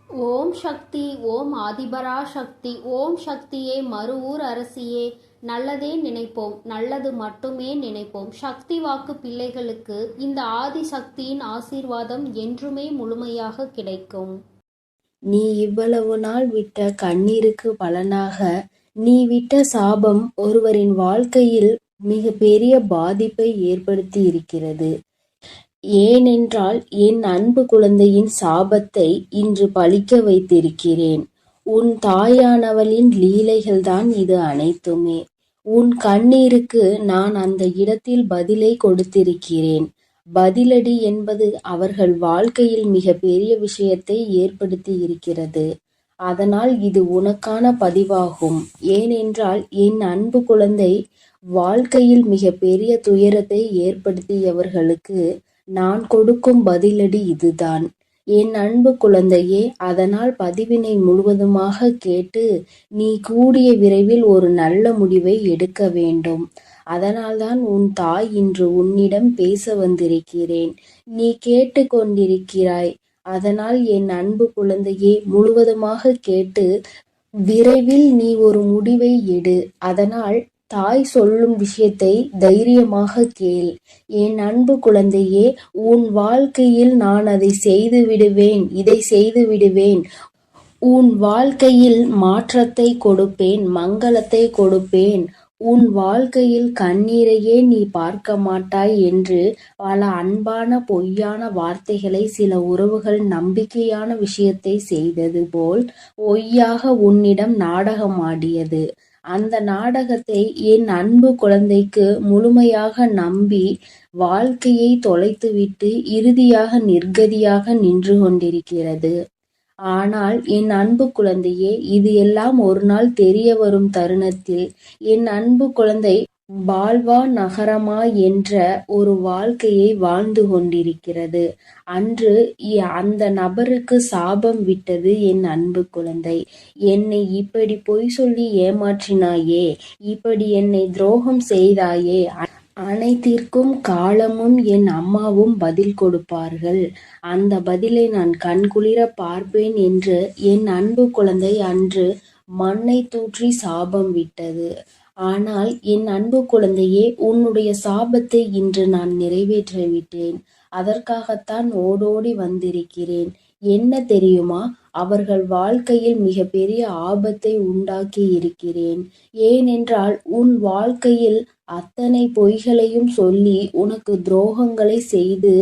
ஓம் சக்தி. ஓம் ஆதிபரா சக்தி. ஓம் சக்தியே, மறுவூர் அரசியே. நல்லதே நினைப்போம், நல்லது மட்டுமே நினைப்போம். சக்தி வாக்கு பிள்ளைகளுக்கு இந்த ஆதிசக்தியின் ஆசீர்வாதம் என்றுமே முழுமையாக கிடைக்கும். நீ இவ்வளவு நாள் விட்ட கண்ணீருக்கு பலனாக நீ விட்ட சாபம் ஒருவரின் வாழ்க்கையில் மிக பெரிய பாதிப்பை ஏற்படுத்தி இருக்கிறது. ஏனென்றால் என் அன்பு குழந்தையின் சாபத்தை இன்று பலிக்க வைத்திருக்கிறேன். உன் தாயானவளின் லீலைகள்தான் இது அனைத்துமே. உன் கண்ணீருக்கு நான் அந்த இடத்தில் பதிலை கொடுத்திருக்கிறேன். பதிலடி என்பது அவர்கள் வாழ்க்கையில் மிக பெரிய விஷயத்தை ஏற்படுத்தி இருக்கிறது. அதனால் இது உனக்கான பதிவாகும். ஏனென்றால் என் அன்பு குழந்தை வாழ்க்கையில் மிக பெரிய துயரத்தை ஏற்படுத்தியவர்களுக்கு நான் கொடுக்கும் பதிலடி இதுதான். என் அன்பு குழந்தையே, அதனால் பதிவினை முழுவதுமாக கேட்டு நீ கூடிய விரைவில் ஒரு நல்ல முடிவை எடுக்க வேண்டும். அதனால்தான் உன் தாய் இன்று உன்னிடம் பேச வந்திருக்கிறேன். நீ கேட்டு கொண்டிருக்கிறாய். அதனால் என் அன்பு குழந்தையே, முழுவதுமாக கேட்டு விரைவில் நீ ஒரு முடிவை எடு. அதனால் தாய் சொல்லும் விஷயத்தை தைரியமாக கேள். என் அன்பு குழந்தையே, உன் வாழ்க்கையில் நான் அதை செய்து விடுவேன், இதை செய்து விடுவேன். உன் வாழ்க்கையில் மாற்றத்தை கொடுப்பேன், மங்களத்தை கொடுப்பேன். உன் வாழ்க்கையில் கண்ணீரையே நீ பார்க்க மாட்டாய் என்று பல அன்பான பொய்யான வார்த்தைகளை சில உறவுகள் நம்பிக்கையான விஷயத்தை செய்தது போல் பொய்யாக உன்னிடம் நாடகம் ஆடியது. அந்த நாடகத்தை என் அன்பு குழந்தைக்கு முழுமையாக நம்பி வாழ்க்கையை தொலைத்துவிட்டு இறுதியாக நிர்கதியாக நின்று கொண்டிருக்கிறது. ஆனால் என் அன்பு குழந்தையே, இது எல்லாம் ஒரு நாள் தெரிய வரும் தருணத்தில் என் அன்பு குழந்தை பால்வா நகரமா என்ற ஒரு வாழ்க்கையை வாழ்ந்து கொண்டிருக்கிறது. அன்று அந்த நபருக்கு சாபம் விட்டது என் அன்பு குழந்தை. என்னை இப்படி பொய் சொல்லி ஏமாற்றினாயே, இப்படி என்னை துரோகம் செய்தாயே, அனைத்திற்கும் காலமும் என் அம்மாவும் பதில் கொடுப்பார்கள். அந்த பதிலை நான் கண்குளிர பார்ப்பேன் என்று என் அன்பு குழந்தை அன்று மண்ணை தூற்றி சாபம் விட்டது. ஆனால் என் அன்பு குழந்தையே, உன்னுடைய சாபத்தை இன்று நான் நிறைவேற்றிவிட்டேன். அதற்காகத்தான் ஓடோடி வந்திருக்கிறேன். என்ன தெரியுமா? அவர்கள் வாழ்க்கையில் மிக பெரிய ஆபத்தை உண்டாக்கி இருக்கிறேன். ஏனென்றால் உன் வாழ்க்கையில் அத்தனை பொய்களையும் சொல்லி உனக்கு துரோகங்களை செய்து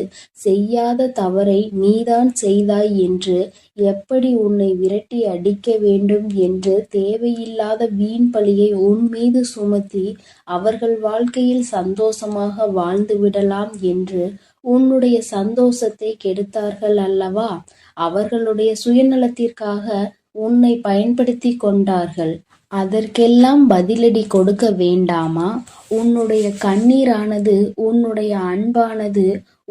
செய்யாத தவறை நீதான் செய்தாய் என்று எப்படி உன்னை விரட்டி அடிக்க வேண்டும் என்று தேவையில்லாத வீண் பழியை உன் மீது சுமத்தி அவர்கள் வாழ்க்கையில் சந்தோஷமாக வாழ்ந்து விடலாம் என்று உன்னுடைய சந்தோஷத்தை கெடுத்தார்கள் அல்லவா? அவர்களுடைய சுயநலத்திற்காக உன்னை பயன்படுத்தி கொண்டார்கள். அதற்கெல்லாம் பதிலடி கொடுக்க வேண்டாமா? உன்னுடைய கண்ணீரானது, உன்னுடைய அன்பானது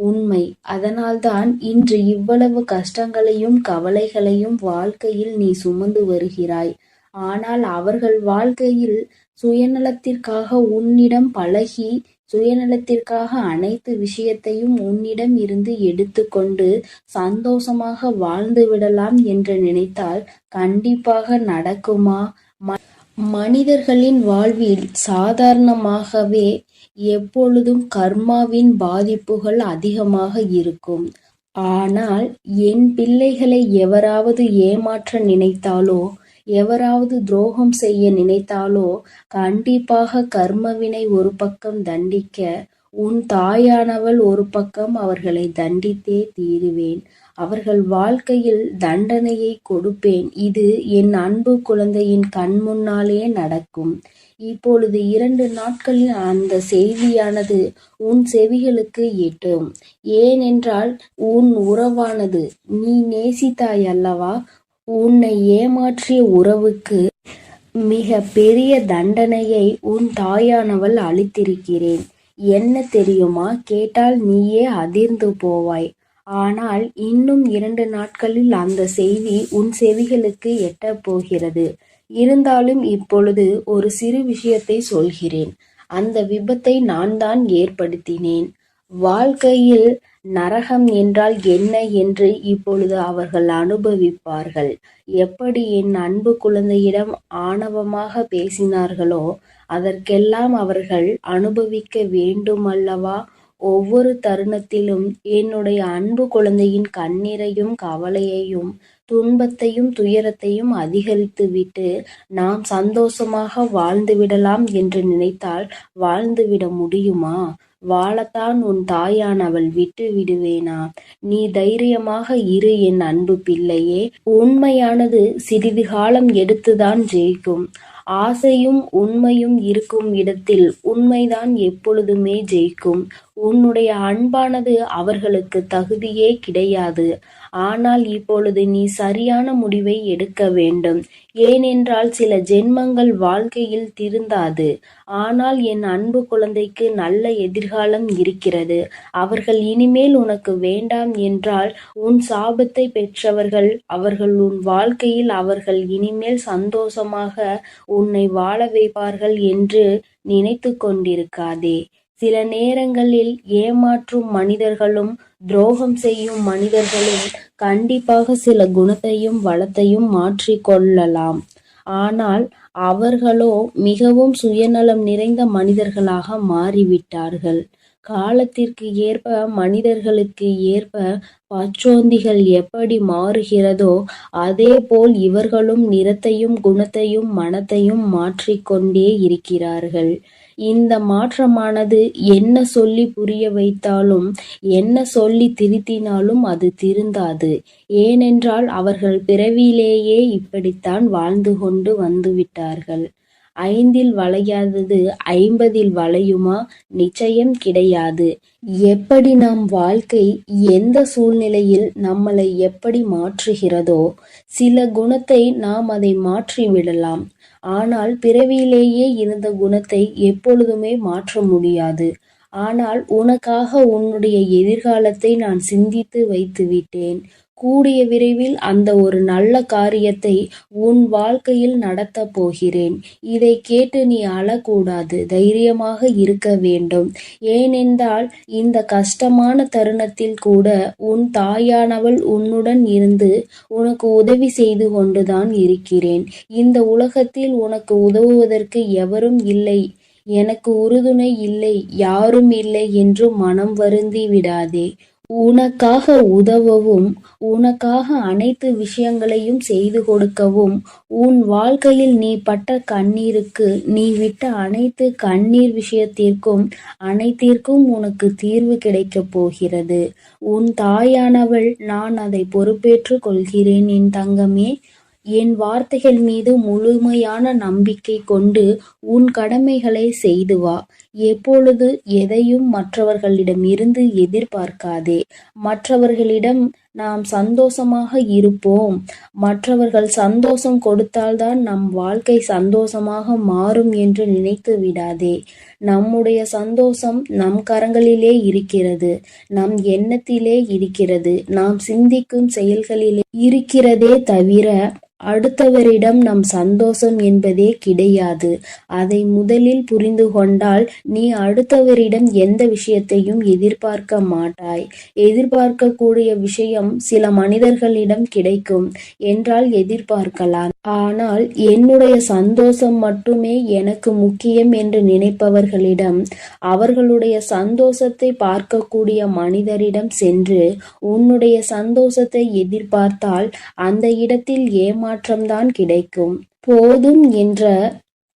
உண்மை. அதனால்தான் இன்று இவ்வளவு கஷ்டங்களையும் கவலைகளையும் வாழ்க்கையில் நீ சுமந்து வருகிறாய். ஆனால் அவர்கள் வாழ்க்கையில் சுயநலத்திற்காக உன்னிடம் பழகி, சுயநலத்திற்காக அனைத்து விஷயத்தையும் உன்னிடம் இருந்து எடுத்துக்கொண்டு சந்தோஷமாக வாழ்ந்து விடலாம் என்று நினைத்தால் கண்டிப்பாக நடக்குமா? மனிதர்களின் வாழ்வில் சாதாரணமாகவே எப்பொழுதும் கர்மாவின் பாதிப்புகள் அதிகமாக இருக்கும். ஆனால் என் பிள்ளைகளை எவராவது ஏமாற்ற நினைத்தாலோ, எவராவது துரோகம் செய்ய நினைத்தாலோ கண்டிப்பாக கர்மவினை ஒரு பக்கம் தண்டிக்க, உன் தாயானவள் ஒரு பக்கம் அவர்களை தண்டித்தே தீருவேன். அவர்கள் வாழ்க்கையில் தண்டனையை கொடுப்பேன். இது என் அன்பு குழந்தையின் கண் முன்னாலே நடக்கும். இப்பொழுது 2 நாட்களில் அந்த செய்தியானது உன் செவிகளுக்கு எட்டும். ஏனென்றால் உன் உறவானது, நீ நேசித்தாய் அல்லவா? உன்னை ஏமாற்றிய உறவுக்கு மிக பெரிய தண்டனையை உன் தாயானவள் அளித்திருக்கிறேன். என்ன தெரியுமா? கேட்டால் நீயே அதிர்ந்து போவாய். ஆனால் இன்னும் 2 நாட்களில் அந்த செய்தி உன் செவிகளுக்கு எட்டப் போகிறது. இருந்தாலும் இப்பொழுது ஒரு சிறு விஷயத்தை சொல்கிறேன். அந்த விபத்தை நான் தான் ஏற்படுத்தினேன். வாழ்க்கையில் நரகம் என்றால் என்ன என்று இப்பொழுது அவர்கள் அனுபவிப்பார்கள். எப்படி என் அன்பு குழந்தையிடம் ஆணவமாக பேசினார்களோ அதற்கெல்லாம் அவர்கள் அனுபவிக்க வேண்டுமல்லவா? ஒவ்வொரு தருணத்திலும் என்னுடைய அன்பு குழந்தையின் கண்ணீரையும் கவலையையும் துன்பத்தையும் துயரத்தையும் அதிகரித்துவிட்டு நாம் சந்தோஷமாக வாழ்ந்துவிடலாம் என்று நினைத்தால் வாழ்ந்துவிட முடியுமா? வாழத்தான் உன் தாயானவள் விட்டு விடுவேனா? நீ தைரியமாக இரு என் அன்பு பிள்ளையே. உண்மையானது சிறிது காலம் எடுத்துதான் ஜெயிக்கும். ஆசையும் உண்மையும் இருக்கும் இடத்தில் உண்மைதான் எப்பொழுதுமே ஜெயிக்கும். உன்னுடைய அன்பானது அவர்களுக்கு தகுதியே கிடையாது. ஆனால் இப்பொழுது நீ சரியான முடிவை எடுக்க வேண்டும். ஏனென்றால் சில ஜென்மங்கள் வாழ்க்கையில் திருந்தாது. ஆனால் என் அன்பு குழந்தைக்கு நல்ல எதிர்காலம் இருக்கிறது. அவர்கள் இனிமேல் உனக்கு வேண்டாம் என்றால் உன் சாபத்தை பெற்றவர்கள் அவர்கள் உன் வாழ்க்கையில் அவர்கள் இனிமேல் சந்தோஷமாக உன்னை வாழ வைப்பார்கள் என்று நினைத்து கொண்டிருக்காதே. சில நேரங்களில் ஏமாற்றும் மனிதர்களும் துரோகம் செய்யும் மனிதர்களும் கண்டிப்பாக சில குணத்தையும் வளத்தையும் மாற்றிக்கொள்ளலாம். ஆனால் அவர்களோ மிகவும் சுயநலம் நிறைந்த மனிதர்களாக மாறிவிட்டார்கள். காலத்திற்கு ஏற்ப மனிதர்களுக்கு ஏற்ப பச்சோந்திகள் எப்படி மாறுகிறதோ அதேபோல் இவர்களும் நிறத்தையும் குணத்தையும் மனத்தையும் மாற்றிக்கொண்டே இருக்கிறார்கள். இந்த மாற்றமானது என்ன சொல்லி புரிய வைத்தாலும் என்ன சொல்லி திருத்தினாலும் அது திருந்தாது. ஏனென்றால் அவர்கள் பிறவியிலேயே இப்படித்தான் வாழ்ந்து கொண்டு வந்துவிட்டார்கள். 5ல் வளையாதது 50ல் வளையுமா? நிச்சயம் கிடையாது. எப்படி நம் வாழ்க்கை எந்த சூழ்நிலையில் நம்மளை எப்படி மாற்றுகிறதோ சில குணத்தை நாம் அதை மாற்றி விடலாம். ஆனால் பிறவியிலேயே இருந்த குணத்தை எப்பொழுதுமே மாற்ற முடியாது. ஆனால் உனக்காக உன்னுடைய எதிர்காலத்தை நான் சிந்தித்து வைத்து விட்டேன். கூடிய விரைவில் அந்த ஒரு நல்ல காரியத்தை உன் வாழ்க்கையில் நடத்தப் போகிறேன். இதை கேட்டு நீ அழக்கூடாது, தைரியமாக இருக்க வேண்டும். ஏனென்றால் இந்த கஷ்டமான தருணத்தில் கூட உன் தாயானவள் உன்னுடன் இருந்து உனக்கு உதவி செய்து கொண்டுதான் இருக்கிறேன். இந்த உலகத்தில் உனக்கு உதவுவதற்கு எவரும் இல்லை, எனக்கு உறுதுணை இல்லை, யாரும் இல்லை என்று மனம் வருந்தி விடாதே. உனக்காக உதவவும் உனக்காக அனைத்து விஷயங்களையும் செய்து கொடுக்கவும் உன் வாழ்க்கையில் நீ பட்ட கண்ணீருக்கு நீ விட்ட அனைத்து கண்ணீர் விஷயத்திற்கும் அனைத்திற்கும் உனக்கு தீர்வு கிடைக்கப் போகிறது. உன் தாயானவள் நான் அதை பொறுப்பேற்று கொள்கிறேன் என் தங்கமே. என் வார்த்தைகள் மீது முழுமையான நம்பிக்கை கொண்டு உன் கடமைகளை செய்து வா. எப்பொழுது எதையும் மற்றவர்களிடம் இருந்து எதிர்பார்க்காதே. மற்றவர்களிடம் நாம் சந்தோஷமாக இருப்போம், மற்றவர்கள் சந்தோஷம் கொடுத்தால்தான் நம் வாழ்க்கை சந்தோஷமாக மாறும் என்று நினைத்து விடாதே. நம்முடைய சந்தோஷம் நம் கரங்களிலே இருக்கிறது, நம் எண்ணத்திலே இருக்கிறது, நாம் சிந்திக்கும் செயல்களிலே இருக்கிறதே தவிர அடுத்தவரிடம் நம் சந்தோஷம் என்பதே கிடையாது. அதை முதலில் புரிந்து கொண்டால் நீ அடுத்தவரிடம் எந்த விஷயத்தையும் எதிர்பார்க்க மாட்டாய். எதிர்பார்க்கக்கூடிய விஷயம் சில மனிதர்களிடம் கிடைக்கும் என்றால் எதிர்பார்க்கலாம். ஆனால் என்னுடைய சந்தோஷம் மட்டுமே எனக்கு முக்கியம் என்று நினைப்பவர்களிடம், அவர்களுடைய சந்தோஷத்தை பார்க்கக்கூடிய மனிதரிடம் சென்று உன்னுடைய சந்தோஷத்தை எதிர்பார்த்தால் அந்த இடத்தில் ஏமாற்றம்தான் கிடைக்கும். போதும் என்ற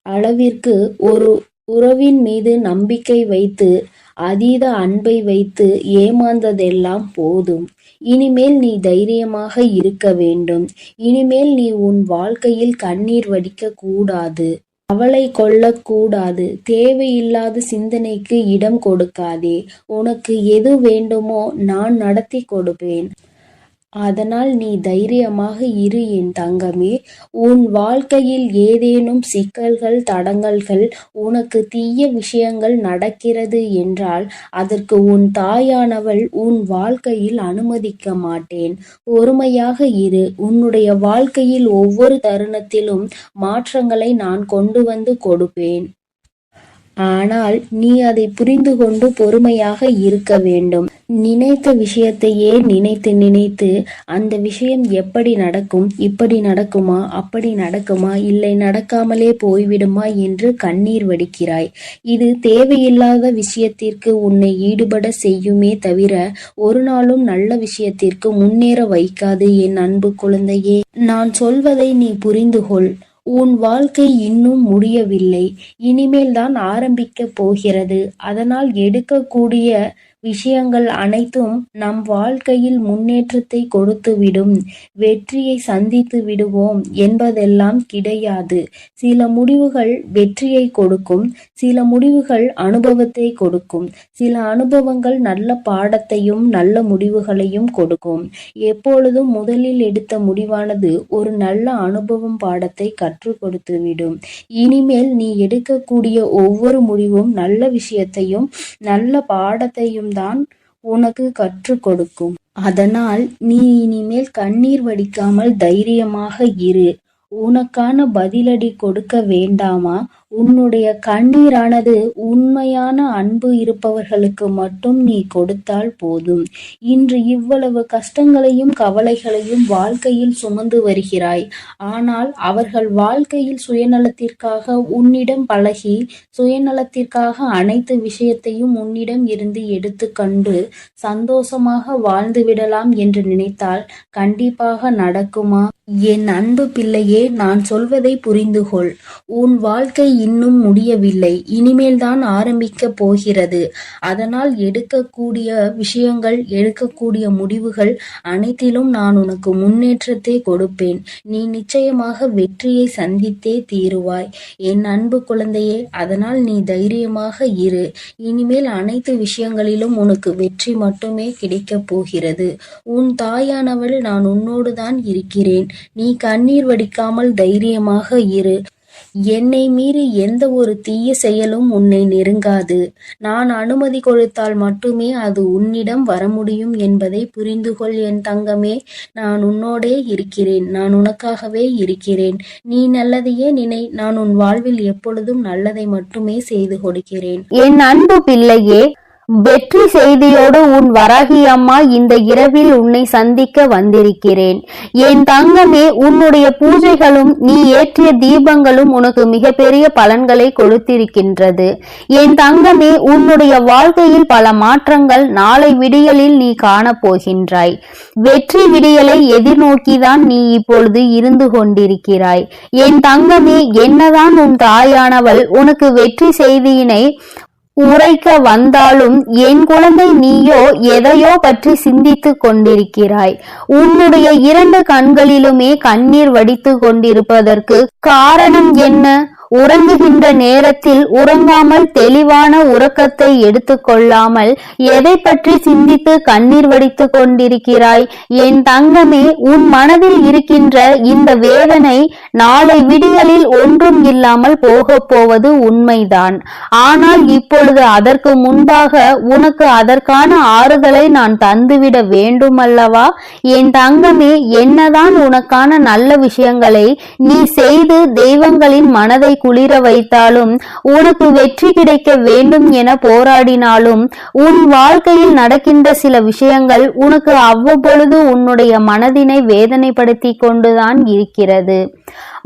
அளவிற்கு ஒரு உறவின் மீது நம்பிக்கை வைத்து அதீத அன்பை வைத்து ஏமாந்ததெல்லாம் போதும். இனிமேல் நீ தைரியமாக இருக்க வேண்டும். இனிமேல் நீ உன் வாழ்க்கையில் கண்ணீர் வடிக்க கூடாது, கவலை கொள்ளக்கூடாது. தேவையில்லாத சிந்தனைக்கு இடம் கொடுக்காதே. உனக்கு எது வேண்டுமோ நான் நடத்தி கொடுப்பேன். அதனால் நீ தைரியமாக இரு என் தங்கமே. உன் வாழ்க்கையில் ஏதேனும் சிக்கல்கள் தடங்கல்கள் உனக்கு தீய விஷயங்கள் நடக்கிறது என்றால் அதற்கு உன் தாயானவள் உன் வாழ்க்கையில் அனுமதிக்க மாட்டேன். பொறுமையாக இரு. உன்னுடைய வாழ்க்கையில் ஒவ்வொரு தருணத்திலும் மாற்றங்களை நான் கொண்டு வந்து கொடுப்பேன். ஆனால் நீ அதை புரிந்து கொண்டு பொறுமையாக இருக்க வேண்டும். நினைத்த விஷயத்தையே நினைத்து நினைத்து அந்த விஷயம் எப்படி நடக்கும், இப்படி நடக்குமா, அப்படி நடக்குமா, இல்லை நடக்காமலே போய்விடுமா என்று கண்ணீர் வடிக்கிறாய். இது தேவையில்லாத விஷயத்திற்கு உன்னை ஈடுபட செய்யுமே தவிர ஒரு நாளும் நல்ல விஷயத்திற்கு முன்னேற வைக்காது. என் அன்பு குழந்தையே, நான் சொல்வதை நீ புரிந்து கொள். உன் வாழ்க்கை இன்னும் முடியவில்லை, இனிமேல் தான் ஆரம்பிக்கப் போகிறது. அதனால் எடுக்கக்கூடிய விஷயங்கள் அனைத்தும் நம் வாழ்க்கையில் முன்னேற்றத்தை கொடுத்துவிடும். வெற்றியை சந்தித்து விடுவோம் என்பதெல்லாம் கிடையாது. சில முடிவுகள் வெற்றியை கொடுக்கும், சில முடிவுகள் அனுபவத்தை கொடுக்கும், சில அனுபவங்கள் நல்ல பாடத்தையும் நல்ல முடிவுகளையும் கொடுக்கும். எப்பொழுதும் முதலில் எடுத்த முடிவானது ஒரு நல்ல அனுபவம் பாடத்தை கற்றுக் கொடுத்துவிடும். இனிமேல் நீ எடுக்கக்கூடிய ஒவ்வொரு முடிவும் நல்ல விஷயத்தையும் நல்ல பாடத்தையும் தான் உனக்கு கற்றுக் கொடுக்கும். அதனால் நீ இனிமேல் கண்ணீர் வடிக்காமல் தைரியமாக இரு. உனக்கான பதிலடி கொடுக்க வேண்டாமா? உன்னுடைய கண்ணீரானது உண்மையான அன்பு இருப்பவர்களுக்கு மட்டும் நீ கொடுத்தால் போதும். இன்று இவ்வளவு கஷ்டங்களையும் கவலைகளையும் வாழ்க்கையில் சுமந்து வருகிறாய். ஆனால் அவர்கள் வாழ்க்கையில் சுயநலத்திற்காக உன்னிடம் பழகி சுயநலத்திற்காக அனைத்து விஷயத்தையும் உன்னிடம் இருந்து எடுத்துக்கொண்டு சந்தோஷமாக வாழ்ந்து விடலாம் என்று நினைத்தால் கண்டிப்பாக நடக்குமா? என் அன்பு பிள்ளையே, நான் சொல்வதை புரிந்து கொள். உன் வாழ்க்கை இன்னும் முடியவில்லை, இனிமேல் தான் ஆரம்பிக்க போகிறது. அதனால் எடுக்கக்கூடிய விஷயங்கள், எடுக்கக்கூடிய முடிவுகள் அனைத்திலும் நான் உனக்கு முன்னேற்றத்தை கொடுப்பேன். நீ நிச்சயமாக வெற்றியை சந்தித்தே தீருவாய் என் அன்பு குழந்தையே. அதனால் நீ தைரியமாக இரு. இனிமேல் அனைத்து விஷயங்களிலும் உனக்கு வெற்றி மட்டுமே கிடைக்கப் போகிறது. உன் தாயானவள் நான் உன்னோடு தான் இருக்கிறேன். நீ கண்ணீர் வடிக்காமல் தைரியமாக இரு. என்னை மீறி எந்த ஒரு தீய செயலும் உன்னை நெருங்காது. நான் அனுமதி கொடுத்தால் மட்டுமே அது உன்னிடம் வர முடியும் என்பதை புரிந்து கொள் என் தங்கமே. நான் உன்னோடே இருக்கிறேன், நான் உனக்காகவே இருக்கிறேன். நீ நல்லதையே நினை. நான் உன் வாழ்வில் எப்பொழுதும் நல்லதை மட்டுமே செய்து கொடுக்கிறேன். என் அன்பு பிள்ளையே, வெற்றி செய்தியோடு உன் வராகி அம்மா இந்த இரவில் உன்னை சந்திக்க வந்திருக்கிறேன். என் தங்கமே, உன்னுடைய பூஜைகளும் நீ ஏற்றிய தீபங்களும் உனக்கு மிகப்பெரிய பலன்களை கொடுத்திருக்கின்றது. என் தங்கமே, உன்னுடைய வாழ்க்கையில் பல மாற்றங்கள் நாளை விடியலில் நீ காணப்போகின்றாய். வெற்றி விடியலை எதிர்நோக்கிதான் நீ இப்பொழுது இருந்து கொண்டிருக்கிறாய். என் தங்கமே, என்னதான் உன் தாயானவள் உனக்கு வெற்றி செய்தியினை உரைக்க வந்தாலும் என் குழந்தை, நீயோ எதையோ பற்றி சிந்தித்து கொண்டிருக்கிறாய். உன்னுடைய 2 கண்களிலுமே கண்ணீர் வடித்து கொண்டிருப்பதற்கு காரணம் என்ன? உறங்குகின்ற நேரத்தில் உறங்காமல் தெளிவான உறக்கத்தை எடுத்துக்கொள்ளாமல் எதை பற்றி சிந்தித்து கண்ணீர் வடித்து கொண்டிருக்கிறாய்? என் தங்கமே, உன் மனதில் இருக்கின்ற இந்த வேதனை நாளை விடியலில் ஒன்றும் இல்லாமல் போக போவது உண்மைதான். ஆனால் இப்பொழுது அதற்கு முன்பாக உனக்கு அதற்கான ஆறுதலை நான் தந்துவிட வேண்டும் அல்லவா? என் தங்கமே, என்னதான் உனக்கான நல்ல விஷயங்களை நீ செய்து தெய்வங்களின் மனதை குளிர வைத்தாலும், உனக்கு வெற்றி கிடைக்க வேண்டும் என போராடினாலும், உன் வாழ்க்கையில் நடக்கின்ற சில விஷயங்கள் உனக்கு அவ்வப்பொழுது உன்னுடைய மனதினை வேதனைப்படுத்தி கொண்டுதான் இருக்கிறது.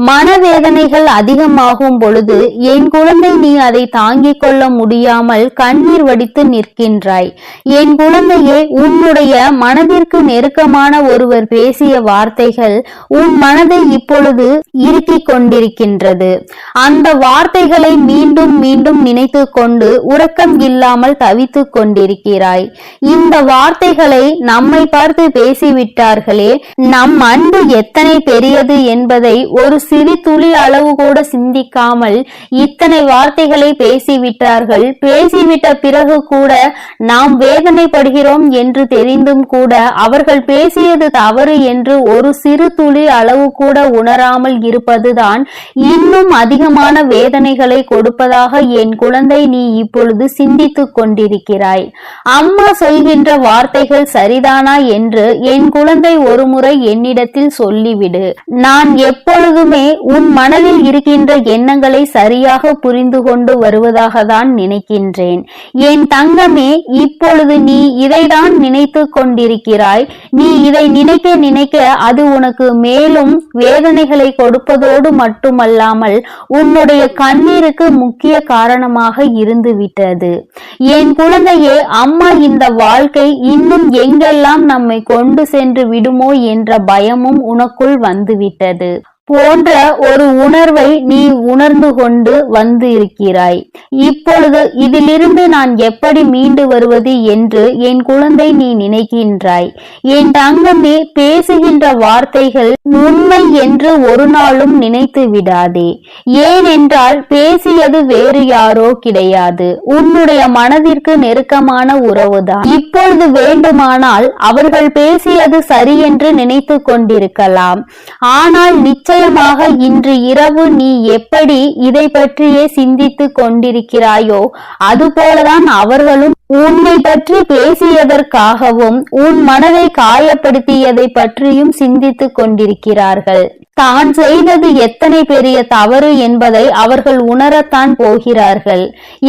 மனவேதனைகள் அதிகமாகும் பொழுது என் குழந்தை, நீ அதை தாங்கிக் கொள்ள முடியாமல் கண்ணீர் வடித்து நிற்கின்றாய். என் குழந்தையே, உன்னுடைய மனதிற்கு நெருக்கமான ஒருவர் பேசிய வார்த்தைகள் உன் மனதை இப்பொழுது இறுக்கிக் கொண்டிருக்கின்றது. அந்த வார்த்தைகளை மீண்டும் மீண்டும் நினைத்து கொண்டு உறக்கம் இல்லாமல் தவித்துக் கொண்டிருக்கிறாய். இந்த வார்த்தைகளை நம்மை பார்த்து பேசிவிட்டார்களே, நம் அன்பு எத்தனை பெரியது என்பதை ஒரு சிறு துளி அளவு கூட சிந்திக்காமல் இத்தனை வார்த்தைகளை பேசிவிட்டார்கள். பேசிவிட்ட பிறகு கூட நாம் வேதனைப்படுகிறோம் என்று தெரிந்தும் கூட அவர்கள் பேசியது தவறு என்று ஒரு சிறு துளி அளவு கூட உணராமல் இருப்பதுதான் இன்னும் அதிகமான வேதனைகளை கொடுப்பதாக என் குழந்தை நீ இப்பொழுது சிந்தித்துக் கொண்டிருக்கிறாய். அம்மா சொல்கின்ற வார்த்தைகள் சரிதானா என்று என் குழந்தை ஒருமுறை என்னிடத்தில் சொல்லிவிடு. நான் எப்பொழுது எப்பொழுதுமே உன் மனதில் இருக்கின்ற எண்ணங்களை சரியாக புரிந்து கொண்டு வருவதாக தான் நினைக்கின்றேன். என் தங்கமே, இப்பொழுது நீ இதைதான் நினைத்து கொண்டிருக்கிறாய். நீ இதை நினைக்க நினைக்க அது உனக்கு மேலும் வேதனைகளை கொடுப்பதோடு மட்டுமல்லாமல் உன்னுடைய கண்ணீருக்கு முக்கிய காரணமாக இருந்து விட்டது. என் குழந்தையே, அம்மா இந்த வாழ்க்கை இன்னும் எங்கெல்லாம் நம்மை கொண்டு சென்று விடுமோ என்ற பயமும் உனக்குள் வந்துவிட்டது போன்ற ஒரு உணர்வை நீ உணர்ந்து கொண்டு வந்து இருக்கிறாய். இப்பொழுது இதிலிருந்து நான் எப்படி மீண்டு வருவது என்று என் குழந்தை நீ நினைக்கின்றாய். என் தங்கமே, பேசுகின்ற வார்த்தைகள் உண்மை என்று ஒரு நாளும் நினைத்து விடாதே. ஏனென்றால் பேசியது வேறு யாரோ கிடையாது, உன்னுடைய மனதிற்கு நெருக்கமான உறவுதான். இப்பொழுது வேண்டுமானால் அவர்கள் பேசியது சரி என்று நினைத்து கொண்டிருக்கலாம். ஆனால் நிச்சயமாக இன்று இரவு நீ எப்படி இதை பற்றியே சிந்தித்து கொண்டிருக்கிறாயோ அதுபோலதான் அவர்களும் உன்னை பற்றி பேசியதற்காகவும் உன் மனதை காயப்படுத்தியதை பற்றியும் சிந்தித்துக் கொண்டிருக்கிறார்கள். தான் செய்தது எத்தனை பெரிய தவறு என்பதை அவர்கள் உணரத்தான் போகிறார்கள்.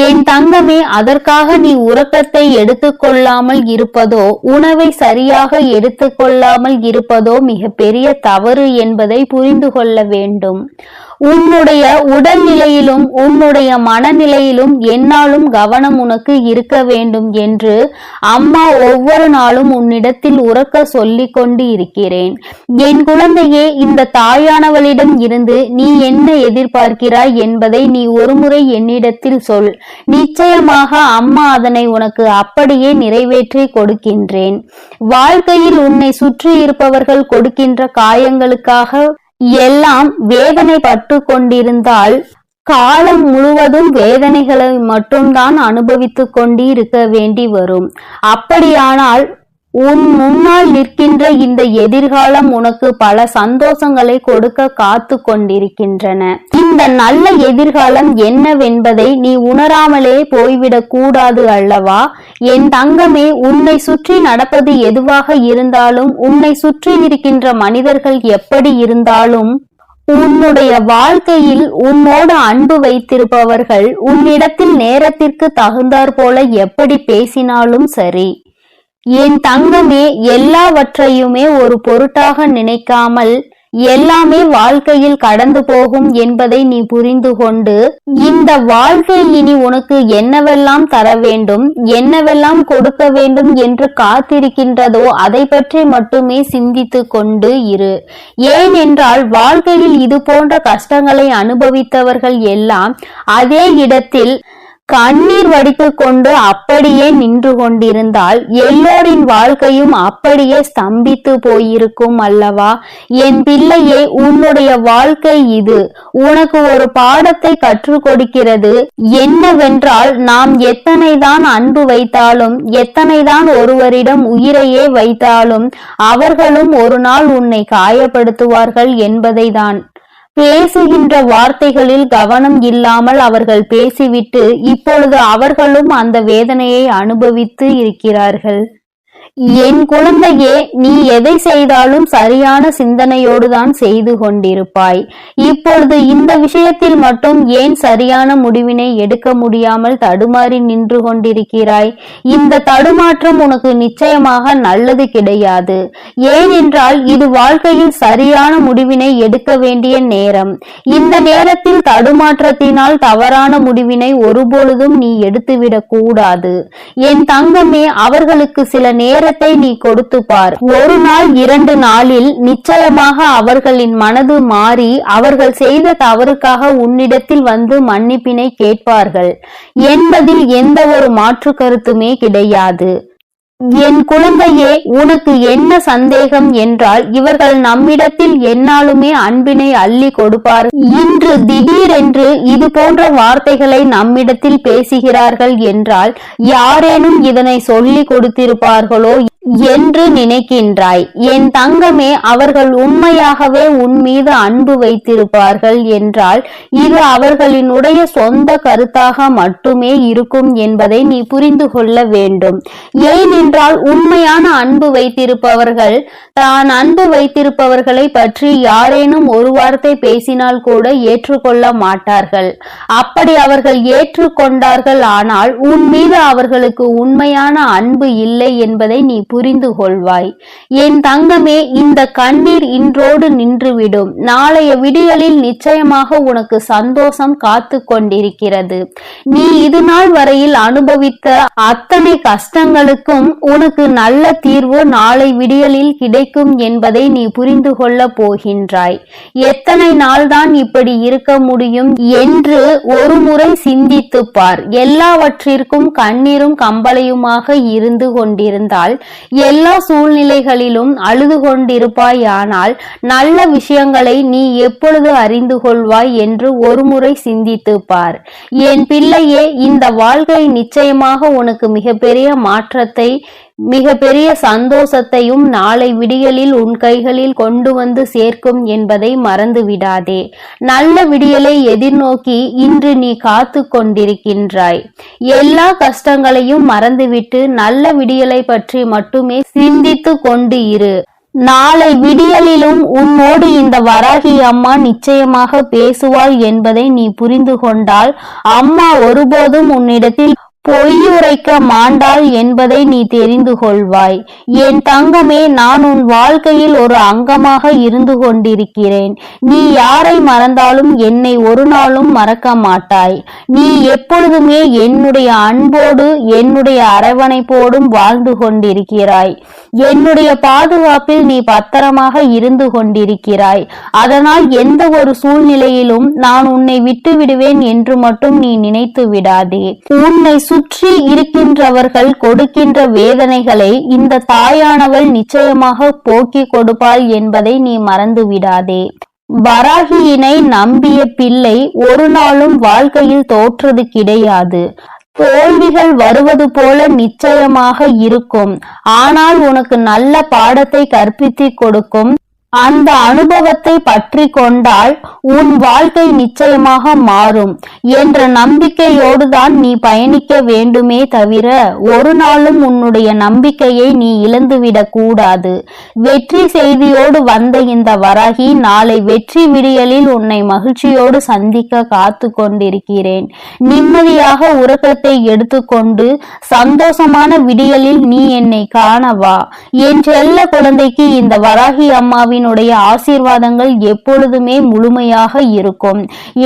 என் தங்கமே, அதற்காக நீ உறக்கத்தை எடுத்துக்கொள்ளாமல் இருப்பதோ உணவை சரியாக எடுத்துக்கொள்ளாமல் இருப்பதோ மிகப்பெரிய தவறு என்பதை புரிந்து கொள்ள வேண்டும். உன்னுடைய உடல்நிலையிலும் உன்னுடைய மனநிலையிலும் என்னாலும் கவனம் உனக்கு இருக்க வேண்டும் என்று அம்மா ஒவ்வொரு நாளும் உன்னிடத்தில் உறக்க சொல்லிக் கொண்டு இருக்கிறேன். என் குழந்தையே, இந்த தாயானவளிடம் இருந்து நீ என்ன எதிர்பார்க்கிறாய் என்பதை நீ ஒருமுறை என்னிடத்தில் சொல். நிச்சயமாக அம்மா அதனை உனக்கு அப்படியே நிறைவேற்றி கொடுக்கின்றேன். வாழ்க்கையில் உன்னை சுற்றி இருப்பவர்கள் கொடுக்கின்ற காயங்களுக்காக எல்லாம் வேதனை பட்டு கொண்டிருந்தால் காலம் முழுவதும் வேதனைகளை மட்டும்தான் அனுபவித்துக் கொண்டு இருக்க வேண்டி வரும். அப்படியானால் உன் முன்னால் நிற்கின்ற இந்த எதிர்காலம் உனக்கு பல சந்தோஷங்களை கொடுக்க காத்து கொண்டிருக்கின்றன. இந்த நல்ல எதிர்காலம் என்னவென்பதை நீ உணராமலே போய்விடக் கூடாது அல்லவா? என் தங்கமே, உன்னை சுற்றி நடப்பது எதுவாக இருந்தாலும், உன்னை சுற்றி இருக்கின்ற மனிதர்கள் எப்படி இருந்தாலும், உன்னுடைய வாழ்க்கையில் உன்னோடு அன்பு வைத்திருப்பவர்கள் உன்னிடத்தில் நேரத்திற்கு தகுந்தாற் போல எப்படி பேசினாலும் சரி, என் தங்கமே, எல்லாவற்றையுமே ஒரு பொருட்டாக நினைக்காமல் எல்லாமே வாழ்க்கையில் கடந்து போகும் என்பதை நீ புரிந்து கொண்டு, இந்த வாழ்க்கை இனி உனக்கு என்னவெல்லாம் தர வேண்டும், என்னவெல்லாம் கொடுக்க வேண்டும் என்று காத்திருக்கின்றதோ அதை பற்றி மட்டுமே சிந்தித்து கொண்டு இரு. ஏனென்றால் வாழ்க்கையில் இது போன்ற கஷ்டங்களை அனுபவித்தவர்கள் எல்லாம் அதே இடத்தில் கண்ணீர் வடித்துக் கொண்டு அப்படியே நின்று கொண்டிருந்தால் எல்லோரின் வாழ்க்கையும் அப்படியே ஸ்தம்பித்து போயிருக்கும் அல்லவா? என் பிள்ளையே, உன்னுடைய வாழ்க்கை இது உனக்கு ஒரு பாடத்தை கற்றுக் கொடுக்கிறது. என்னவென்றால், நாம் எத்தனைதான் அன்பு வைத்தாலும், எத்தனைதான் ஒருவரிடம் உயிரையே வைத்தாலும் அவர்களும் ஒரு நாள் உன்னை காயப்படுத்துவார்கள் என்பதைதான். பேசுகின்ற வார்த்தைகளில் கவனம் இல்லாமல் அவர்கள் பேசிவிட்டு இப்பொழுது அவர்களும் அந்த வேதனையை அனுபவித்து இருக்கிறார்கள். என் குழந்தையே, நீ எதை செய்தாலும் சரியான சிந்தனையோடுதான் செய்து கொண்டிருப்பாய். இப்பொழுது இந்த விஷயத்தில் மட்டும் ஏன் சரியான முடிவினை எடுக்க முடியாமல் தடுமாறி நின்று கொண்டிருக்கிறாய்? இந்த தடுமாற்றம் உனக்கு நிச்சயமாக நல்லது கிடையாது. ஏனென்றால் இது வாழ்க்கையில் சரியான முடிவினை எடுக்க வேண்டிய நேரம். இந்த நேரத்தில் தடுமாற்றத்தினால் தவறான முடிவினை ஒருபொழுதும் நீ எடுத்துவிடக் கூடாது. என் தங்கமே, அவர்களுக்கு சில நேரத்தை நீ கொடுத்து பார். ஒரு நாள் 2 நாளில் நிச்சயமாக அவர்களின் மனது மாறி அவர்கள் செய்த தவறுக்காக உன்னிடத்தில் வந்து மன்னிப்பினை கேட்பார்கள் என்பதில் எந்த ஒரு மாற்று கருத்துமே கிடையாது. என் குழந்தையே, உனக்கு என்ன சந்தேகம் என்றால், இவர்கள் நம்மிடத்தில் எந்நாளுமே அன்பினை அள்ளி கொடுப்பார்கள். இன்று திடீரென்று இது போன்ற வார்த்தைகளை நம்மிடத்தில் பேசுகிறார்கள் என்றால் யாரேனும் இதனை சொல்லி கொடுத்திருப்பார்களோ என்று நினைக்கின்றாய். என் தங்கமே, அவர்கள் உண்மையாகவே உன் மீது அன்பு வைத்திருப்பார்கள் என்றால் இது அவர்களினுடைய சொந்த கருத்தாக மட்டுமே இருக்கும் என்பதை நீ புரிந்து கொள்ள வேண்டும். ஏனென்றால் உண்மையான அன்பு வைத்திருப்பவர்கள் தான் அன்பு வைத்திருப்பவர்களை பற்றி யாரேனும் ஒரு வார்த்தை பேசினால் கூட ஏற்றுக்கொள்ள மாட்டார்கள். அப்படி அவர்கள் ஏற்றுக்கொண்டார்கள் ஆனால் உன் மீது அவர்களுக்கு உண்மையான அன்பு இல்லை என்பதை நீ புரிந்து கொள்வாய். என் தங்கமே, இந்த கண்ணீர் இன்றோடு நின்றுவிடும். நாளைய விடியலில் நிச்சயமாக உனக்கு சந்தோஷம் காத்து கொண்டிருக்கிறது. நீ இது நாள் வரையில் அனுபவித்த அத்தனை கஷ்டங்களுக்கும் உனக்கு நல்ல தீர்வு நாளை விடியலில் கிடைக்கும் என்பதை நீ புரிந்து கொள்ள போகின்றாய். எத்தனை நாள்தான் இப்படி இருக்க முடியும் என்று ஒரு முறை சிந்தித்து பார். எல்லாவற்றிற்கும் கண்ணீரும் கம்பளையுமாக இருந்து கொண்டிருந்தால் எல்லா சூழ்நிலைகளிலும் அழுது கொண்டிருப்பாயானால் நல்ல விஷயங்களை நீ எப்பொழுது அறிந்து கொள்வாய் என்று ஒரு முறை சிந்தித்து பார். என் பிள்ளையே, இந்த வாழ்க்கை நிச்சயமாக உனக்கு மிகப்பெரிய மாற்றத்தை மிகப்பெரிய சந்தோஷத்தையும் நாளை விடியலில் உன் கைகளில் கொண்டு வந்து சேர்க்கும் என்பதை மறந்து விடாதே. நல்ல விடியலை எதிர்நோக்கி இன்று நீ காத்து கொண்டிருக்கின்றாய். எல்லா கஷ்டங்களையும் மறந்துவிட்டு நல்ல விடியலை பற்றி மட்டுமே சிந்தித்து கொண்டு இரு. நாளை விடியலிலும் உன்னோடு இந்த வராகி அம்மா நிச்சயமாக பேசுவாள் என்பதை நீ புரிந்து கொண்டால் அம்மா ஒருபோதும் உன்னிடத்தில் பொய்யுரைக்க மாண்டாள் என்பதை நீ தெரிந்து கொள்வாய். என் தங்கமே, நான் உன் வாழ்க்கையில் ஒரு அங்கமாக இருந்து கொண்டிருக்கிறேன். நீ யாரை மறந்தாலும் என்னை ஒரு நாளும் மறக்க மாட்டாய். நீ எப்பொழுதுமே என்னுடைய அன்போடு என்னுடைய அரவணைப்போடும் வாழ்ந்து கொண்டிருக்கிறாய். என்னுடைய பாதுகாப்பில் நீ பத்திரமாக இருந்து கொண்டிருக்கிறாய். அதனால் எந்த ஒரு சூழ்நிலையிலும் நான் உன்னை விட்டு விடுவேன் என்று மட்டும் நீ நினைத்து விடாதே. உன்னை சுற்றி இருக்கின்றவர்கள் கொடுக்கின்ற வேதனைகளை இந்த தாயானவள் நிச்சயமாக போக்கிக் கொடுப்பாள் என்பதை நீ மறந்து விடாதே. வராகியினை நம்பிய பிள்ளை ஒரு நாளும் வாழ்க்கையில் தோற்றது கிடையாது. தோல்விகள் வருவது போல நிச்சயமாக இருக்கும். ஆனால் உனக்கு நல்ல பாடத்தை கற்பித்து கொடுக்கும். அந்த அனுபவத்தை பற்றி கொண்டால் உன் வாழ்க்கை நிச்சயமாக மாறும் என்ற நம்பிக்கையோடு தான் நீ பயணிக்க வேண்டுமே தவிர ஒரு நாளும் உன்னுடைய நம்பிக்கையை நீ இழந்துவிடக் கூடாது. வெற்றி செய்தியோடு வந்த இந்த வராகி நாளை வெற்றி விடியலில் உன்னை மகிழ்ச்சியோடு சந்திக்க காத்து கொண்டிருக்கிறேன். நிம்மதியாக உறக்கத்தை எடுத்துக்கொண்டு சந்தோஷமான விடியலில் நீ என்னை காணவா. என் செல்ல குழந்தைக்கு இந்த வராகி அம்மாவின் ஆசீர்வாதங்கள் எப்பொழுதுமே முழுமையாக இருக்கும்.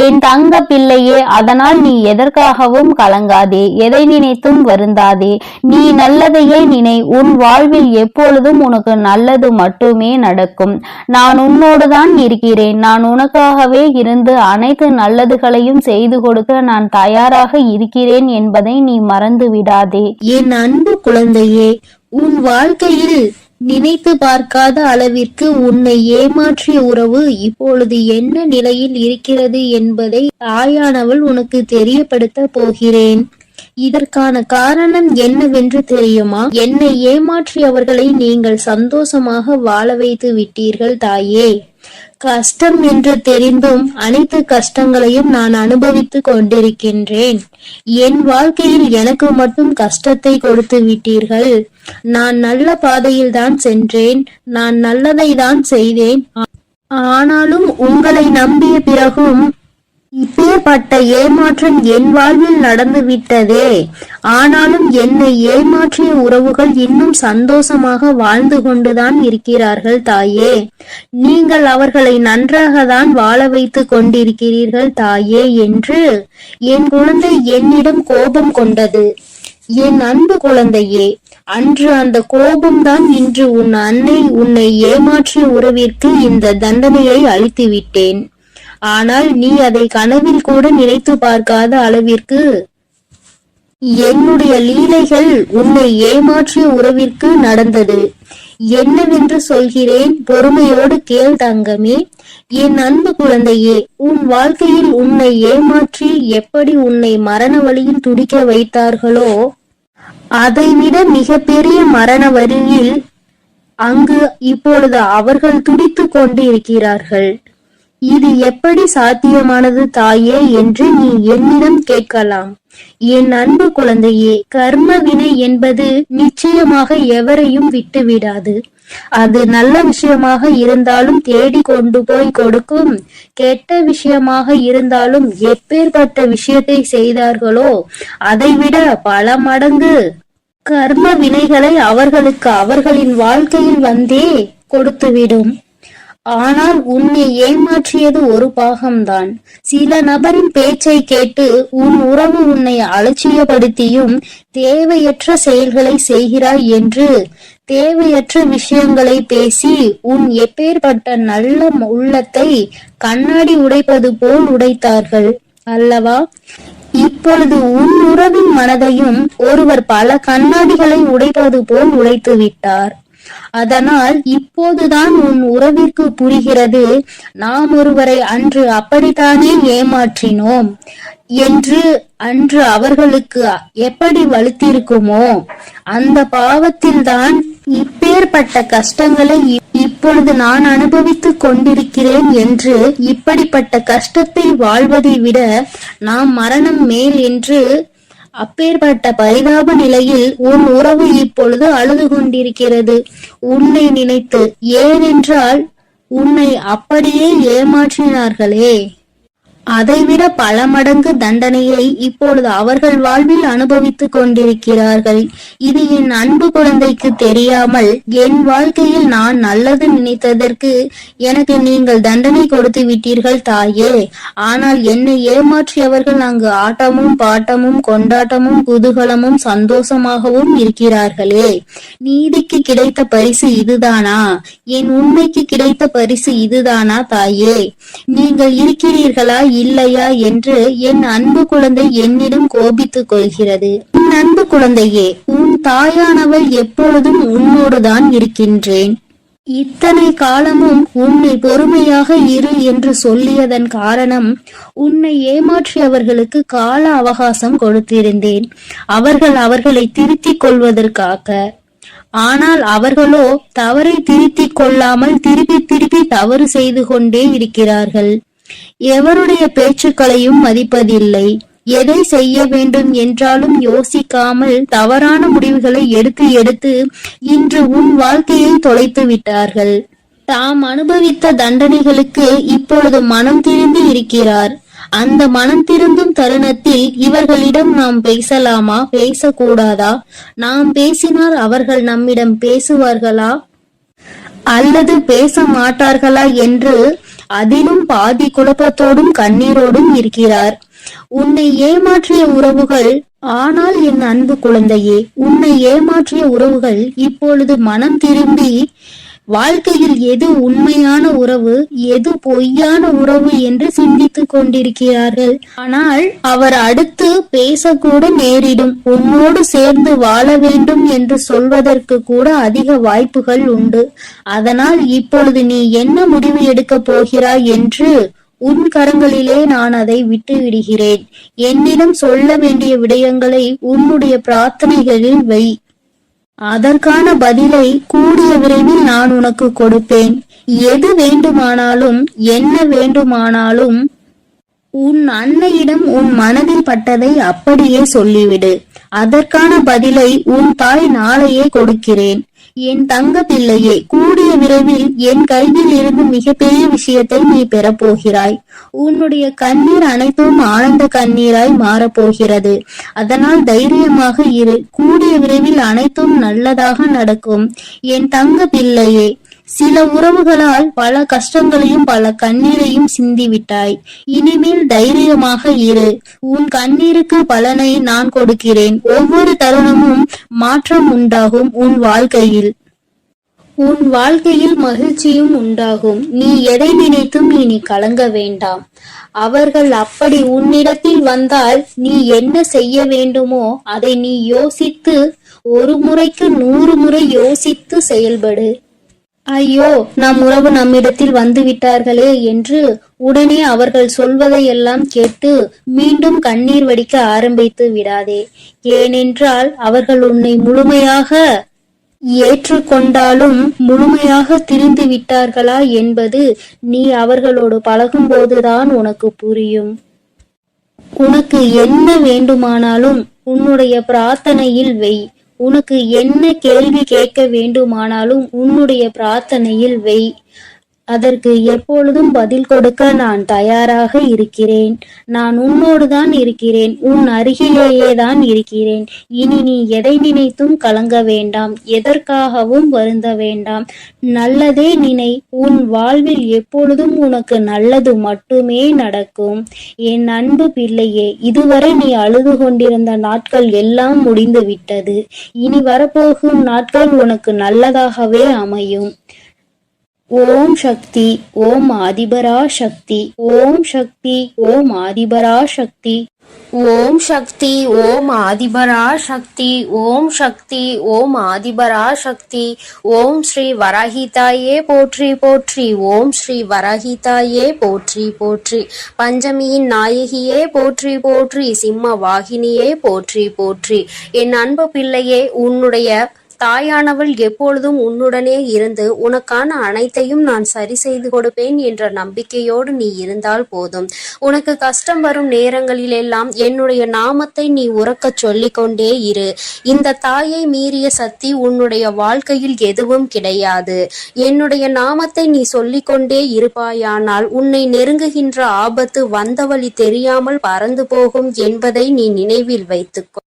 என் தங்க பிள்ளையே, அதனால் நீ எதற்காகவும் கலங்காதே, எதை நினைத்தும் வருந்தாதே. நீ நல்லதையே நினை. உன் வாழ்வில் எப்பொழுதும் உனக்கு நல்லது மட்டுமே நடக்கும். நான் உன்னோடுதான் இருக்கிறேன். நான் உனக்காகவே இருந்து அனைத்து நல்லதுகளையும் செய்து கொடுக்க நான் தயாராக இருக்கிறேன் என்பதை நீ மறந்து விடாதே. என் அன்பு குழந்தையே, உன் வாழ்க்கையில் நினைத்து பார்க்காத அளவிற்கு உன்னை ஏமாற்றிய உறவு இப்பொழுது என்ன நிலையில் இருக்கிறது என்பதை தாயானவள் உனக்கு தெரியப்படுத்த போகிறேன். இதற்கான காரணம் என்னவென்று தெரியுமா? என்னை ஏமாற்றியவர்களை நீங்கள் சந்தோஷமாக வாழ வைத்து விட்டீர்கள் தாயே. கஷ்டம் என்று தெரிந்தும் அனைத்து கஷ்டங்களையும் நான் அனுபவித்து கொண்டிருக்கின்றேன். என் வாழ்க்கையில் எனக்கு மட்டும் கஷ்டத்தை கொடுத்து விட்டீர்கள். நான் நல்ல பாதையில் தான் சென்றேன். நான் நல்லதை தான் செய்தேன். ஆனாலும் உங்களை நம்பிய பிறகும் இப்பேற்பட்ட ஏமாற்றம் என் வாழ்வில் நடந்து விட்டதே. ஆனாலும் என்னை ஏமாற்றிய உறவுகள் இன்னும் சந்தோஷமாக வாழ்ந்து கொண்டுதான் இருக்கிறார்கள் தாயே. நீங்கள் அவர்களை நன்றாக தான் வாழ வைத்து கொண்டிருக்கிறீர்கள் தாயே என்று என் குழந்தை என்னிடம் கோபம் கொண்டது. என் அன்பு குழந்தையே, அன்று அந்த கோபம்தான் இன்று உன் அன்னை உன்னை ஏமாற்றிய உறவிற்கு இந்த தண்டனையை அளித்து விட்டேன். ஆனால் நீ அதை கனவில் கூட நினைத்து பார்க்காத அளவிற்கு என்னுடைய லீலைகள் உன்னை ஏமாற்றிய உறவிற்கு நடந்தது. என்னவென்று சொல்கிறேன், பொறுமையோடு கேள் தங்கமே. என் அன்பு குழந்தையே, உன் வாழ்க்கையில் உன்னை ஏமாற்றி எப்படி உன்னை மரண வழியில் துடிக்க வைத்தார்களோ அதைவிட மிகப்பெரிய மரண வரியில் அங்கு இப்பொழுது அவர்கள் துடித்துக் கொண்டு இருக்கிறார்கள். இது எப்படி சாத்தியமானது தாயே என்று நீ என்னிடம் கேட்கலாம். என் அன்பு குழந்தையே, கர்ம வினை என்பது நிச்சயமாக எவரையும் விட்டுவிடாது. அது நல்ல விஷயமாக இருந்தாலும் தேடி கொண்டு போய் கொடுக்கும், கெட்ட விஷயமாக இருந்தாலும் எப்பேற்பட்ட விஷயத்தை செய்தார்களோ அதைவிட பல மடங்கு கர்ம வினைகளை அவர்களுக்கு அவர்களின் வாழ்க்கையில் வந்தே கொடுத்துவிடும். ஆனால் உன்னை ஏமாற்றியது ஒரு பாகம்தான். சில நபரின் பேச்சை கேட்டு உன் உறவு உன்னை அலட்சியப்படுத்தியும் தேவையற்ற செயல்களை செய்கிறாய் என்று தேவையற்ற விஷயங்களை பேசி உன் எப்பேற்பட்ட நல்ல உள்ளத்தை கண்ணாடி உடைப்பது போல் உடைத்தார்கள் அல்லவா? இப்பொழுது உன் உறவின் மனதையும் ஒருவர் பல கண்ணாடிகளை உடைப்பது போல் உடைத்து விட்டார். அதனால் இப்போதுதான் உன் உறவிற்கு புரிகிறது, நாம் ஒருவரை அன்று அப்படித்தானே ஏமாற்றினோம் என்று. அன்று அவர்களுக்கு எப்படி வலுத்திருக்குமோ அந்த பாவத்தில்தான் இப்பேற்பட்ட கஷ்டங்களை இப்பொழுது நான் அனுபவித்துக் கொண்டிருக்கிறேன் என்று. இப்படிப்பட்ட கஷ்டத்தை வாழ்வதை விட நாம் மரணம் மேல் என்று அப்பேற்பட்ட பரிதாப நிலையில் உன் உறவு இப்பொழுது அழுது கொண்டிருக்கிறது உன்னை நினைத்து. ஏனென்றால் உன்னை அப்படியே ஏமாற்றினார்களே. அதைவிட பல மடங்கு தண்டனையை இப்பொழுது அவர்கள் வாழ்வில் அனுபவித்துக் கொண்டிருக்கிறார்கள். இது என் அன்பு குழந்தைக்கு தெரியாமல் என் வாழ்க்கையில் நான் நல்லது நினைத்ததற்கு எனக்கு நீங்கள் தண்டனை கொடுத்து விட்டீர்கள் தாயே. ஆனால் என்னை ஏமாற்றியவர்கள் அங்கு ஆட்டமும் பாட்டமும் கொண்டாட்டமும் குதூகலமும் சந்தோஷமாகவும் இருக்கிறார்களே. நீதிக்கு கிடைத்த பரிசு இதுதானா? என் உண்மைக்கு கிடைத்த பரிசு இதுதானா தாயே? நீங்கள் இருக்கிறீர்களா இல்லையா என்று என் அன்பு குழந்தை என்னிடம் கோபித்துக் கொள்கிறது. என் அன்பு குழந்தையே, உன் தாயானவள் எப்பொழுதும் உன்னோடுதான் இருக்கின்றேன். இத்தனை காலமும் உன்னை பொறுமையாக இரு என்று சொல்லியதன் காரணம், உன்னை ஏமாற்றியவர்களுக்கு கால அவகாசம் கொடுத்திருந்தேன், அவர்களை திருத்திக் கொள்வதற்காக. ஆனால் அவர்களோ தவறை திருத்திக் கொள்ளாமல் திருப்பி தவறு செய்து கொண்டே இருக்கிறார்கள். எவருடைய பேச்சுக்களையும் மதிப்பதில்லை. எதை செய்ய வேண்டும் என்றாலும் யோசிக்காமல் தவறான முடிவுகளை எடுத்து இன்று உன் வாழ்க்கையை தொலைத்து விட்டார்கள். தாம் அனுபவித்த தண்டனைகளுக்கு இப்பொழுது மனம் திரும்பி இருக்கிறார். அந்த மனம் திருந்தும் தருணத்தில் இவர்களிடம் நாம் பேசலாமா, பேசக்கூடாதா? நாம் பேசினால் அவர்கள் நம்மிடம் பேசுவார்களா அல்லது பேச மாட்டார்களா என்று அதிலும் பாதி குழப்பத்தோடும் கண்ணீரோடும் இருக்கிறார். உன்னை ஏமாற்றிய உறவுகள், ஆனால் என் அன்பு குழந்தையே, உன்னை ஏமாற்றிய உறவுகள் இப்பொழுது மனம் திரும்பி வாழ்க்கையில் எது உண்மையான உறவு, எது பொய்யான உறவு என்று சிந்தித்துக் கொண்டிருக்கிறார்கள். ஆனால் அவர் அடுத்து பேசக்கூட நேரிடும். உன்னோடு சேர்ந்து வாழ வேண்டும் என்று சொல்வதற்கு கூட அதிக வாய்ப்புகள் உண்டு. அதனால் இப்பொழுது நீ என்ன முடிவு எடுக்கப் போகிறாய் என்று உன் கரங்களிலே நான் அதை விட்டு விடுகிறேன். என்னிடம் சொல்ல வேண்டிய விடயங்களை உன்னுடைய பிரார்த்தனைகளில் வை. அதற்கான பதிலை கூடிய விரைவில் நான் உனக்கு கொடுப்பேன். எது வேண்டுமானாலும் என்ன வேண்டுமானாலும் உன் அன்னையிடம் உன் மனதில் பட்டதை அப்படியே சொல்லிவிடு. அதற்கான பதிலை உன் தாய் நாளையே கொடுக்கிறேன். என் தங்க பிள்ளையே, கூடிய விரைவில் என் கையில் இருந்து மிகப்பெரிய விஷயத்தை நீ பெறப்போகிறாய். உன்னுடைய கண்ணீர் அனைத்தும் ஆனந்த கண்ணீராய் மாறப்போகிறது. அதனால் தைரியமாக இரு. கூடிய விரைவில் அனைத்தும் நல்லதாக நடக்கும் என் தங்க பிள்ளையே. சில உறவுகளால் பல கஷ்டங்களையும் பல கண்ணீரையும் சிந்திவிட்டாய். இனிமேல் தைரியமாக இரு. உன் கண்ணீருக்கு பலனை நான் கொடுக்கிறேன். ஒவ்வொரு தருணமும் மாற்றம் உண்டாகும் உன் வாழ்க்கையில். உன் வாழ்க்கையில் மகிழ்ச்சியும் உண்டாகும். நீ எதை நினைத்தும் இனி கலங்க வேண்டாம். அவர்கள் அப்படி உன்னிடத்தில் வந்தால் நீ என்ன செய்ய வேண்டுமோ அதை நீ யோசித்து, ஒரு முறைக்கு 100 முறை யோசித்து செயல்படு. ஐயோ, நம் உறவு நம்மிடத்தில் வந்து விட்டார்களே என்று உடனே அவர்கள் சொல்வதையெல்லாம் கேட்டு மீண்டும் கண்ணீர் வடிக்க ஆரம்பித்து விடாதே. ஏனென்றால் அவர்கள் உன்னை முழுமையாக ஏற்றுக்கொண்டாலும் முழுமையாக திரிந்து விட்டார்களா என்பது நீ அவர்களோடு பழகும்போதுதான் உனக்கு புரியும். உனக்கு என்ன வேண்டுமானாலும் உன்னுடைய பிரார்த்தனையில் வை. உனக்கு என்ன கேள்வி கேட்க வேண்டுமானாலும் உன்னுடைய பிரார்த்தனையில் வை. அதற்கு எப்பொழுதும் பதில் கொடுக்க நான் தயாராக இருக்கிறேன். நான் உன்னோடுதான் இருக்கிறேன், உன் அருகிலேயே தான் இருக்கிறேன். இனி நீ எதை நினைத்தும் கலங்க வேண்டாம், எதற்காகவும் வருந்த வேண்டாம். நல்லதே நினை. உன் வாழ்வில் எப்பொழுதும் உனக்கு நல்லது மட்டுமே நடக்கும். என் அன்பு பிள்ளையே, இதுவரை நீ அழுது கொண்டிருந்த நாட்கள் எல்லாம் முடிந்து விட்டது. இனி வரப்போகும் நாட்கள் உனக்கு நல்லதாகவே அமையும். ஓம் சக்தி, ஓம் ஆதிபரா சக்தி, ஓம் சக்தி, ஓம் ஆதிபரா சக்தி, ஓம் சக்தி, ஓம் ஆதிபரா சக்தி, ஓம் சக்தி, ஓம் ஆதிபரா சக்தி. ஓம் ஸ்ரீ வராஹிதாயே போற்றி போற்றி, ஓம் ஸ்ரீ வராஹிதாயே போற்றி போற்றி. பஞ்சமியின் நாயகியே போற்றி போற்றி, சிம்ம வாகினியே போற்றி போற்றி. என் அன்பு பிள்ளையே, உன்னுடைய தாயானவள் எப்பொழுதும் உன்னுடனே இருந்து உனக்கான அனைத்தையும் நான் சரி செய்து கொடுப்பேன் என்ற நம்பிக்கையோடு நீ இருந்தால் போதும். உனக்கு கஷ்டம் வரும் நேரங்களிலெல்லாம் என்னுடைய நாமத்தை நீ உரக்கச் சொல்லிக்கொண்டே இரு. இந்த தாயை மீறிய சக்தி உன்னுடைய வாழ்க்கையில் எதுவும் கிடையாது. என்னுடைய நாமத்தை நீ சொல்லிக்கொண்டே இருப்பாயானால் உன்னை நெருங்குகின்ற ஆபத்து வந்த வழி தெரியாமல் பறந்து போகும் என்பதை நீ நினைவில் வைத்துக்கோ.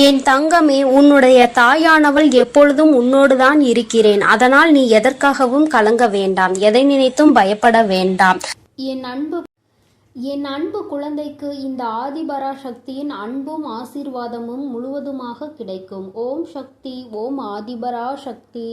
என் தங்கமே, உன்னுடைய தாயானவள் எப்பொழுதும் உன்னோடுதான் இருக்கிறேன். அதனால் நீ எதற்காகவும் கலங்க வேண்டாம், எதை நினைத்தும் பயப்பட வேண்டாம். என் அன்பு குழந்தைக்கு இந்த ஆதிபரா சக்தியின் அன்பும் ஆசீர்வாதமும் முழுவதுமாக கிடைக்கும். ஓம் சக்தி, ஓம் ஆதிபரா சக்தி.